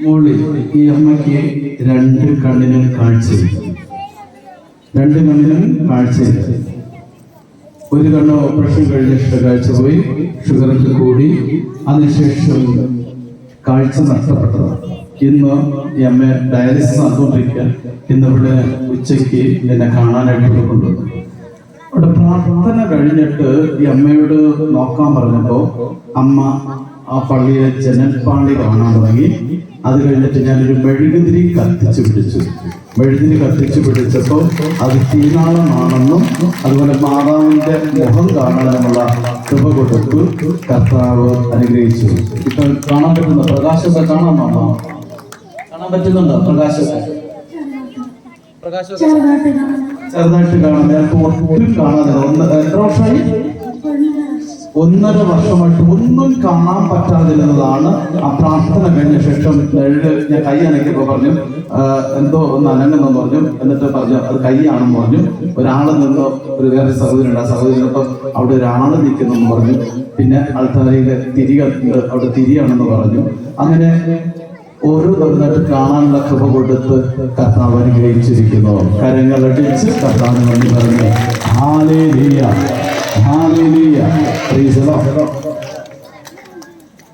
മോളി, ഈ അമ്മയ്ക്ക് രണ്ട് കണ്ണിനും കാഴ്ചയില്ല. ഒരു കണ്ണ് ഓപ്പറേഷൻ കഴിഞ്ഞിട്ട് കാഴ്ച പോയി, ഷുഗറൊക്കെ കൂടി, അതിനുശേഷം കാഴ്ച നഷ്ടപ്പെട്ടതാണ്. ഇന്ന് ഈ അമ്മ ഡയാലിസിസ് നടന്നുകൊണ്ടിരിക്കുക. ഇന്നിവിടെ ഉച്ചയ്ക്ക് എന്നെ കാണാനായിട്ട് കൊണ്ടുവന്നു. അവിടെ പ്രാർത്ഥന കഴിഞ്ഞിട്ട് ഈ അമ്മയോട് നോക്കാൻ പറഞ്ഞപ്പോൾ അമ്മ ആ പള്ളിയിലെ ജനൽപ്പാളി കാണാൻ തുടങ്ങി. അത് കഴിഞ്ഞിട്ട് ഞാനൊരു മെഴുകുതിരി കത്തിച്ചു പിടിച്ചപ്പോൾ അത് തീനാളമാണെന്നും അതുപോലെ മാതാവിന്റെ മുഖം കാണാനുള്ള കൃപ കൊടുത്തു കർത്താവ് അനുഗ്രഹിച്ചു. ഇപ്പൊ കാണാൻ പറ്റുന്ന പ്രകാശത്തെ കാണാൻ പറ്റുന്നുണ്ടോ? ചെറുതായിട്ട് കാണാൻ, ഞാൻ ഒട്ടും കാണാതെ എത്ര വർഷമായി? 1.5 വർഷമായിട്ട് ഒന്നും കാണാൻ പറ്റാതിരുന്നതാണ്. ആ പ്രാർത്ഥന കഴിഞ്ഞ ശേഷം ഞാൻ കൈ അനക്കിയപ്പോ പറഞ്ഞു എന്തോ ഒന്ന് അനങ്ങുന്നു പറഞ്ഞു. എന്നിട്ട് പറഞ്ഞു അത് കൈയാണെന്ന് പറഞ്ഞു. ഒരാള് നിന്ന് ഒരു വേറെ സഹോദരനുണ്ട്, ആ സഹോദരനൊപ്പം അവിടെ ഒരാള് നിൽക്കുന്നു പറഞ്ഞു. പിന്നെ ആൾക്കാരിൽ അവിടെ തിരിയാണെന്ന് പറഞ്ഞു. അങ്ങനെ ഓരോ തവണയായിട്ട് കാണാനുള്ള കൃപ കൊടുത്ത് കർത്താവ് അനുഗ്രഹിച്ചിരിക്കുന്നു. കരങ്ങളടിച്ച് കർത്താവിന് വേണ്ടി പറഞ്ഞു hallelujah, hallelujah, praise the Lord.